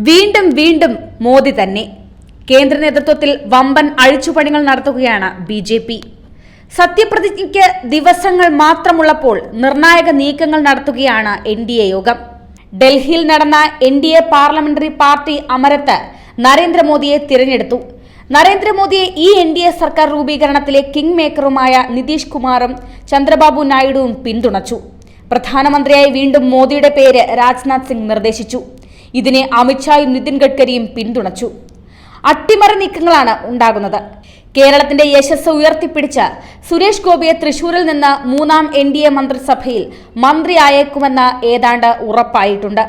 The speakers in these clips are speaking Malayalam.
വീണ്ടും വീണ്ടും മോദി തന്നെ. കേന്ദ്ര നേതൃത്വത്തിൽ വമ്പൻ അഴിച്ചുപണികൾ നടത്തുകയാണ് ബി.ജെ.പി. സത്യപ്രതിജ്ഞയ്ക്ക് ദിവസങ്ങൾ മാത്രമുള്ളപ്പോൾ നിർണായക നീക്കങ്ങൾ നടത്തുകയാണ് എൻ.ഡി.എ യോഗം. ഡൽഹിയിൽ നടന്ന എൻ.ഡി.എ പാർലമെന്ററി പാർട്ടി അമരത്ത് നരേന്ദ്രമോദിയെ തിരഞ്ഞെടുത്തു. നരേന്ദ്രമോദിയെ ഈ എൻ.ഡി.എ സർക്കാർ രൂപീകരണത്തിലെ കിങ് മേക്കറുമായ നിതീഷ് കുമാറും ചന്ദ്രബാബു നായിഡുവും പിന്തുണച്ചു. പ്രധാനമന്ത്രിയായി വീണ്ടും മോദിയുടെ പേര് രാജ്നാഥ് സിംഗ് നിർദ്ദേശിച്ചു. ഇതിനെ അമിത്ഷായും നിതിൻ ഗഡ്കരിയും പിന്തുണച്ചു. അട്ടിമറി നീക്കങ്ങളാണ് ഉണ്ടാകുന്നത്. കേരളത്തിന്റെ യശസ് ഉയർത്തിപ്പിടിച്ച സുരേഷ് ഗോപിയെ തൃശൂരിൽ നിന്ന് മൂന്നാം എൻ.ഡി.എ മന്ത്രിസഭയിൽ മന്ത്രിയായേക്കുമെന്ന് ഏതാണ്ട് ഉറപ്പായിട്ടുണ്ട്.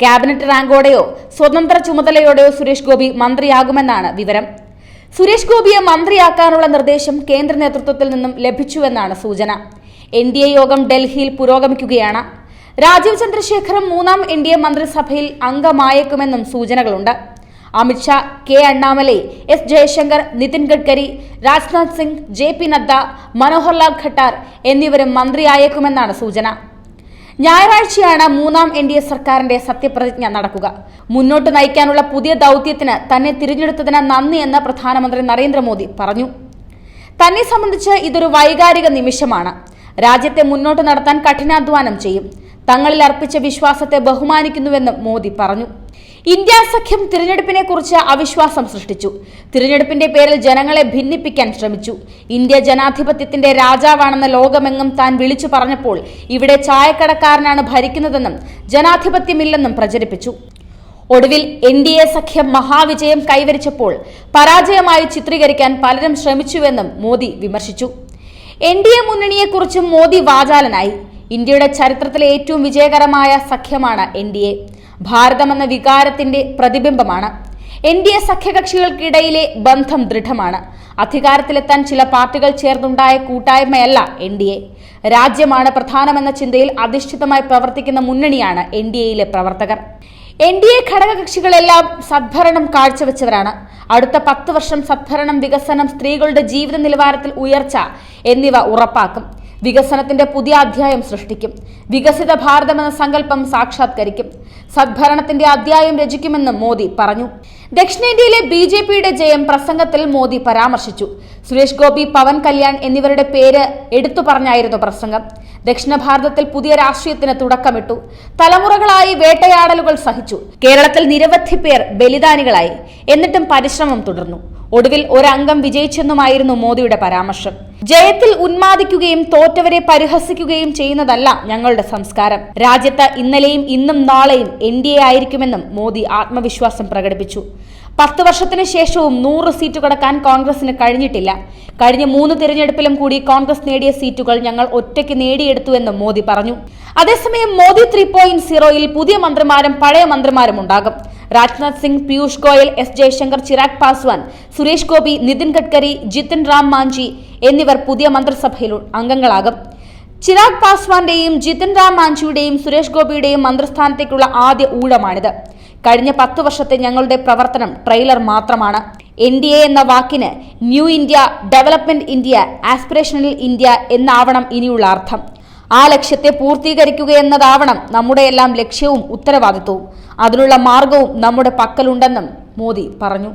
ക്യാബിനറ്റ് റാങ്കോടെയോ സ്വതന്ത്ര ചുമതലയോടെയോ സുരേഷ് ഗോപി മന്ത്രിയാകുമെന്നാണ് വിവരം. സുരേഷ് ഗോപിയെ മന്ത്രിയാക്കാനുള്ള നിർദ്ദേശം കേന്ദ്ര നേതൃത്വത്തിൽ നിന്നും ലഭിച്ചുവെന്നാണ് സൂചന. എൻ.ഡി.എ യോഗം ഡൽഹിയിൽ പുരോഗമിക്കുകയാണ്. രാജീവ് ചന്ദ്രശേഖറും മൂന്നാം എൻ.ഡി.എ മന്ത്രിസഭയിൽ അംഗമായേക്കുമെന്നും സൂചനകളുണ്ട്. Amit Shah, K Annamalai, S Jaishankar, Nitin Gadkari, Rajnath Singh, JP. Nadda, Manoharlal Qatar എന്നിവരും മന്ത്രിയായേക്കുമെന്നാണ് സൂചന. ഞായറാഴ്ചയാണ് മൂന്നാം എൻ.ഡി.എ സർക്കാരിന്റെ സത്യപ്രതിജ്ഞ നടക്കുക. മുന്നോട്ട് നയിക്കാനുള്ള പുതിയ ദൗത്യത്തിന് തന്നെ തിരഞ്ഞെടുത്തതിന് നന്ദിയെന്ന് പ്രധാനമന്ത്രി നരേന്ദ്രമോദി പറഞ്ഞു. തന്നെ സംബന്ധിച്ച് ഇതൊരു വൈകാരിക നിമിഷമാണ്. രാജ്യത്തെ മുന്നോട്ട് നടത്താൻ കഠിനാധ്വാനം ചെയ്യും. തങ്ങളിൽ അർപ്പിച്ച വിശ്വാസത്തെ ബഹുമാനിക്കുന്നുവെന്നും മോദി പറഞ്ഞു. ഇന്ത്യ സഖ്യം തിരഞ്ഞെടുപ്പിനെ കുറിച്ച് അവിശ്വാസം സൃഷ്ടിച്ചു. തിരഞ്ഞെടുപ്പിന്റെ പേരിൽ ജനങ്ങളെ ഭിന്നിപ്പിക്കാൻ ശ്രമിച്ചു. ഇന്ത്യ ജനാധിപത്യത്തിന്റെ രാജാവാണെന്ന് ലോകമെങ്ങും താൻ വിളിച്ചു പറഞ്ഞപ്പോൾ ഇവിടെ ചായക്കടക്കാരനാണ് ഭരിക്കുന്നതെന്നും ജനാധിപത്യമില്ലെന്നും പ്രചരിപ്പിച്ചു. ഒടുവിൽ എൻ.ഡി.എ സഖ്യം മഹാവിജയം കൈവരിച്ചപ്പോൾ പരാജയമായി ചിത്രീകരിക്കാൻ പലരും ശ്രമിച്ചുവെന്നും മോദി വിമർശിച്ചു. എൻ.ഡി.എ മുന്നണിയെക്കുറിച്ചും മോദി വാചാലനായി. ഇന്ത്യയുടെ ചരിത്രത്തിലെ ഏറ്റവും വിജയകരമായ സഖ്യമാണ് എൻ.ഡി.എ. ഭാരതമെന്ന വികാരത്തിന്റെ പ്രതിബിംബമാണ്. എൻ.ഡി.എ സഖ്യകക്ഷികൾക്കിടയിലെ ബന്ധം ദൃഢമാണ്. അധികാരത്തിലെത്താൻ ചില പാർട്ടികൾ ചേർന്നുണ്ടായ കൂട്ടായ്മയല്ല എൻ.ഡി.എ. രാജ്യമാണ് പ്രധാനമെന്ന ചിന്തയിൽ അധിഷ്ഠിതമായി പ്രവർത്തിക്കുന്ന മുന്നണിയാണ് എൻ.ഡി.എയിലെ പ്രവർത്തകർ. എൻ.ഡി.എ ഘടകകക്ഷികളെല്ലാം സദ്ഭരണം കാഴ്ചവെച്ചവരാണ്. അടുത്ത 10 വർഷം സദ്ഭരണം, വികസനം, സ്ത്രീകളുടെ ജീവിത നിലവാരത്തിൽ ഉയർച്ച എന്നിവ ഉറപ്പാക്കും. വികസനത്തിന്റെ പുതിയ അധ്യായം സൃഷ്ടിക്കും. വികസിത ഭാരതം എന്ന സങ്കല്പം സാക്ഷാത്കരിക്കും. സദ്ഭരണത്തിന്റെ അധ്യായം രചിക്കുമെന്നും മോദി പറഞ്ഞു. ദക്ഷിണേന്ത്യയിലെ ബി.ജെ.പിയുടെ ജയം പ്രസംഗത്തിൽ മോദി പരാമർശിച്ചു. സുരേഷ് ഗോപി, പവൻ കല്യാൺ എന്നിവരുടെ പേര് എടുത്തു പറഞ്ഞായിരുന്നു പ്രസംഗം. ദക്ഷിണ ഭാരതത്തിൽ പുതിയ രാഷ്ട്രീയത്തിന് തുടക്കമിട്ടു. തലമുറകളായി വേട്ടയാടലുകൾ സഹിച്ചു. കേരളത്തിൽ നിരവധി പേർ ബലിദാനികളായി. എന്നിട്ടും പരിശ്രമം തുടർന്നു. ഒടുവിൽ ഒരംഗം വിജയിച്ചെന്നുമായിരുന്നു മോദിയുടെ പരാമർശം. ജയത്തിൽ ഉന്മാദിക്കുകയും തോറ്റവരെ പരിഹസിക്കുകയും ചെയ്യുന്നതല്ല ഞങ്ങളുടെ സംസ്കാരം. രാജ്യത്ത് ഇന്നലെയും ഇന്നും നാളെയും എൻ.ഡി.എ ആയിരിക്കുമെന്നും മോദി ആത്മവിശ്വാസം പ്രകടിപ്പിച്ചു. 10 വർഷത്തിന് ശേഷവും 100 സീറ്റ് കടക്കാൻ കോൺഗ്രസിന് കഴിഞ്ഞിട്ടില്ല. കഴിഞ്ഞ 3 തിരഞ്ഞെടുപ്പിലും കൂടി കോൺഗ്രസ് നേടിയ സീറ്റുകൾ ഞങ്ങൾ ഒറ്റയ്ക്ക് നേടിയെടുത്തുവെന്നും മോദി പറഞ്ഞു. അതേസമയം മോദി 3.0-ൽ പുതിയ മന്ത്രിമാരും പഴയ മന്ത്രിമാരും ഉണ്ടാകും. രാജ്നാഥ് സിംഗ്, പീയൂഷ് ഗോയൽ, എസ് ജയശങ്കർ, ചിരാഗ് പാസ്വാൻ, സുരേഷ് ഗോപി, നിതിൻ ഗഡ്കരി, ജിതിൻ റാം മാഞ്ചി എന്നിവർ പുതിയ മന്ത്രിസഭയിൽ അംഗങ്ങളാകും. ചിരാഗ് പാസ്വാന്റെയും ജിതിൻ റാം മാഞ്ചിയുടെയും സുരേഷ് ഗോപിയുടെയും മന്ത്രിസ്ഥാനത്തേക്കുള്ള ആദ്യ ഊഴമാണിത്. കഴിഞ്ഞ 10 വർഷത്തെ ഞങ്ങളുടെ പ്രവർത്തനം ട്രെയിലർ മാത്രമാണ്. എൻ.ഡി.എ എന്ന വാക്കിന് new India, development India, aspirational India എന്നാവണം ഇനിയുള്ള അർത്ഥം. ആ ലക്ഷ്യത്തെ പൂർത്തീകരിക്കുകയെന്നതാവണം നമ്മുടെയെല്ലാം ലക്ഷ്യവും ഉത്തരവാദിത്വവും. അതിനുള്ള മാർഗവും നമ്മുടെ പക്കലുണ്ടെന്നും മോദി പറഞ്ഞു.